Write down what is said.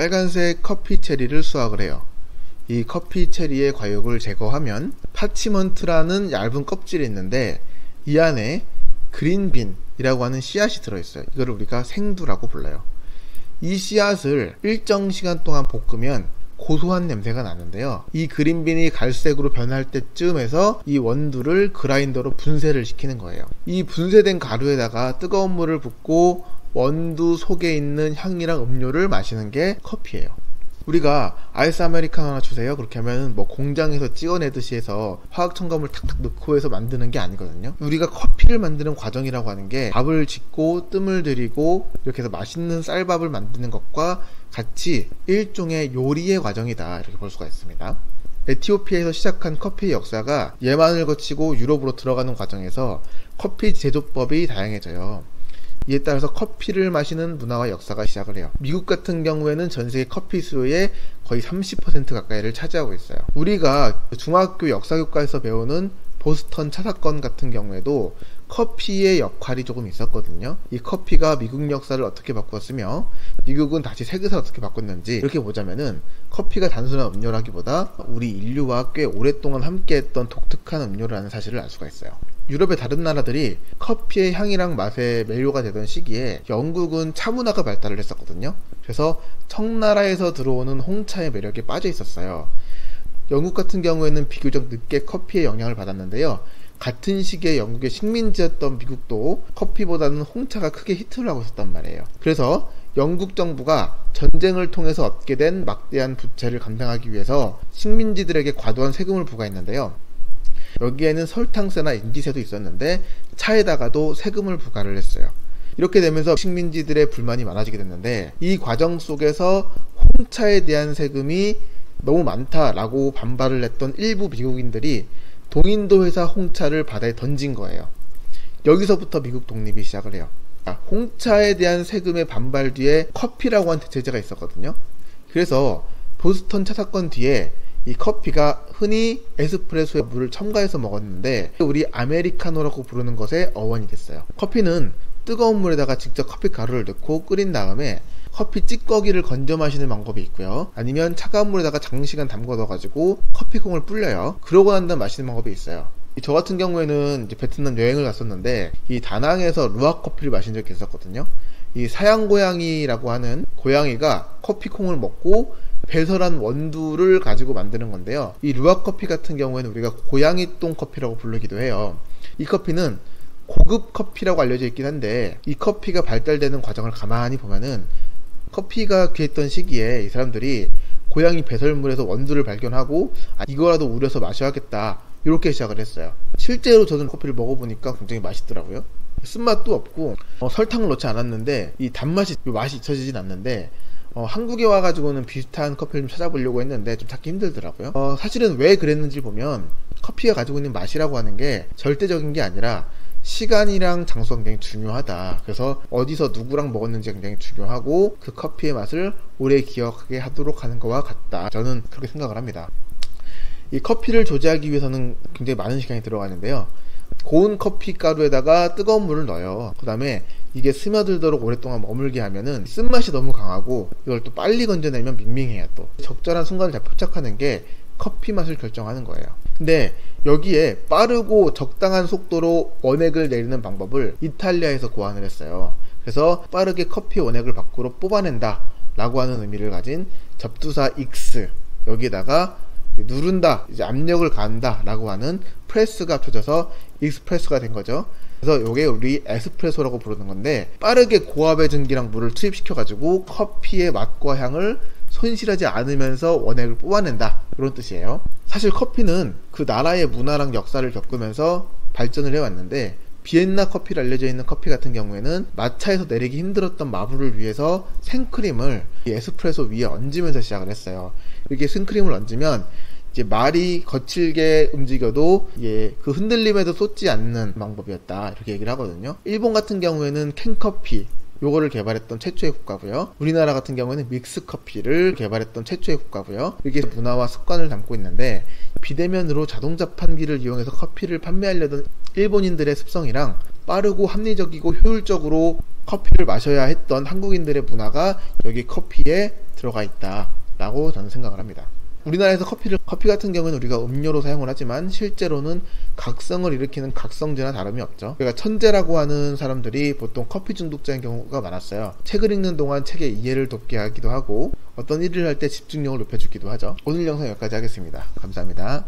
빨간색 커피 체리를 수확을 해요. 이 커피 체리의 과육을 제거하면 파치먼트라는 얇은 껍질이 있는데 이 안에 그린빈이라고 하는 씨앗이 들어있어요. 이거를 우리가 생두라고 불러요. 이 씨앗을 일정 시간 동안 볶으면 고소한 냄새가 나는데요. 이 그린빈이 갈색으로 변할 때쯤에서 이 원두를 그라인더로 분쇄를 시키는 거예요. 이 분쇄된 가루에다가 뜨거운 물을 붓고 원두 속에 있는 향이랑 음료를 마시는 게 커피예요. 우리가 아이스 아메리카노 하나 주세요 그렇게 하면 뭐 공장에서 찍어내듯이 해서 화학 첨가물 탁탁 넣고 해서 만드는 게 아니거든요. 우리가 커피를 만드는 과정이라고 하는 게 밥을 짓고 뜸을 들이고 이렇게 해서 맛있는 쌀밥을 만드는 것과 같이 일종의 요리의 과정이다, 이렇게 볼 수가 있습니다. 에티오피아에서 시작한 커피의 역사가 예만을 거치고 유럽으로 들어가는 과정에서 커피 제조법이 다양해져요. 이에 따라서 커피를 마시는 문화와 역사가 시작을 해요. 미국 같은 경우에는 전세계 커피 수요의 거의 30% 가까이를 차지하고 있어요. 우리가 중학교 역사교과에서 배우는 보스턴 차 사건 같은 경우에도 커피의 역할이 조금 있었거든요. 이 커피가 미국 역사를 어떻게 바꾸었으며 미국은 다시 세계사를 어떻게 바꿨는지 이렇게 보자면은 커피가 단순한 음료라기보다 우리 인류와 꽤 오랫동안 함께했던 독특한 음료라는 사실을 알 수가 있어요. 유럽의 다른 나라들이 커피의 향이랑 맛에 매료가 되던 시기에 영국은 차 문화가 발달을 했었거든요. 그래서 청나라에서 들어오는 홍차의 매력에 빠져 있었어요. 영국 같은 경우에는 비교적 늦게 커피의 영향을 받았는데요. 같은 시기에 영국의 식민지였던 미국도 커피보다는 홍차가 크게 히트를 하고 있었단 말이에요. 그래서 영국 정부가 전쟁을 통해서 얻게 된 막대한 부채를 감당하기 위해서 식민지들에게 과도한 세금을 부과했는데요. 여기에는 설탕세나 인지세도 있었는데 차에다가도 세금을 부과를 했어요. 이렇게 되면서 식민지들의 불만이 많아지게 됐는데 이 과정 속에서 홍차에 대한 세금이 너무 많다라고 반발을 했던 일부 미국인들이 동인도 회사 홍차를 바다에 던진 거예요. 여기서부터 미국 독립이 시작을 해요. 홍차에 대한 세금의 반발 뒤에 커피라고 하는 대체제가 있었거든요. 그래서 보스턴 차 사건 뒤에 이 커피가 흔히 에스프레소에 물을 첨가해서 먹었는데 우리 아메리카노라고 부르는 것의 어원이 됐어요. 커피는 뜨거운 물에다가 직접 커피 가루를 넣고 끓인 다음에 커피 찌꺼기를 건져 마시는 방법이 있고요. 아니면 차가운 물에다가 장시간 담궈 넣어가지고 커피콩을 불려요. 그러고 난 다음 마시는 방법이 있어요. 저 같은 경우에는 이제 베트남 여행을 갔었는데 이 다낭에서 루아 커피를 마신 적이 있었거든요. 이 사양 고양이라고 하는 고양이가 커피콩을 먹고 배설한 원두를 가지고 만드는 건데요. 이 루아 커피 같은 경우에는 우리가 고양이똥 커피라고 부르기도 해요. 이 커피는 고급 커피라고 알려져 있긴 한데 이 커피가 발달되는 과정을 가만히 보면은 커피가 귀했던 시기에 이 사람들이 고양이 배설물에서 원두를 발견하고 이거라도 우려서 마셔야겠다 이렇게 시작을 했어요. 실제로 저는 커피를 먹어보니까 굉장히 맛있더라고요. 쓴맛도 없고 설탕을 넣지 않았는데 이 단맛이 맛이 잊혀지진 않는데 한국에 와가지고는 비슷한 커피를 좀 찾아보려고 했는데 좀 찾기 힘들더라고요. 사실은 왜 그랬는지 보면 커피가 가지고 있는 맛이라고 하는 게 절대적인 게 아니라 시간이랑 장소가 굉장히 중요하다. 그래서 어디서 누구랑 먹었는지 굉장히 중요하고 그 커피의 맛을 오래 기억하게 하도록 하는 것과 같다. 저는 그렇게 생각을 합니다. 이 커피를 조제하기 위해서는 굉장히 많은 시간이 들어가는데요. 고운 커피 가루에다가 뜨거운 물을 넣어요. 그 다음에 이게 스며들도록 오랫동안 머물게 하면은 쓴맛이 너무 강하고 이걸 또 빨리 건져내면 밍밍해요. 또 적절한 순간을 잘 포착하는 게 커피 맛을 결정하는 거예요. 근데 여기에 빠르고 적당한 속도로 원액을 내리는 방법을 이탈리아에서 고안을 했어요. 그래서 빠르게 커피 원액을 밖으로 뽑아낸다 라고 하는 의미를 가진 접두사 X, 여기에다가 누른다, 이제 압력을 가한다 라고 하는 프레스가 합쳐져서 익스프레소가 된 거죠. 그래서 요게 우리 에스프레소라고 부르는 건데 빠르게 고압의 전기랑 물을 투입시켜 가지고 커피의 맛과 향을 손실하지 않으면서 원액을 뽑아낸다, 이런 뜻이에요. 사실 커피는 그 나라의 문화랑 역사를 겪으면서 발전을 해왔는데 비엔나 커피로 알려져 있는 커피 같은 경우에는 마차에서 내리기 힘들었던 마블을 위해서 생크림을 이 에스프레소 위에 얹으면서 시작을 했어요. 이렇게 생크림을 얹으면 이제 말이 거칠게 움직여도 그 흔들림에도 쏟지 않는 방법이었다, 이렇게 얘기를 하거든요. 일본 같은 경우에는 캔커피 요거를 개발했던 최초의 국가고요. 우리나라 같은 경우에는 믹스커피를 개발했던 최초의 국가고요. 이렇게 문화와 습관을 담고 있는데 비대면으로 자동차 판기를 이용해서 커피를 판매하려던 일본인들의 습성이랑 빠르고 합리적이고 효율적으로 커피를 마셔야 했던 한국인들의 문화가 여기 커피에 들어가 있다 라고 저는 생각을 합니다. 우리나라에서 커피 같은 경우는 우리가 음료로 사용을 하지만 실제로는 각성을 일으키는 각성제나 다름이 없죠. 그러니까 천재라고 하는 사람들이 보통 커피 중독자인 경우가 많았어요. 책을 읽는 동안 책의 이해를 돕게 하기도 하고 어떤 일을 할 때 집중력을 높여주기도 하죠. 오늘 영상 여기까지 하겠습니다. 감사합니다.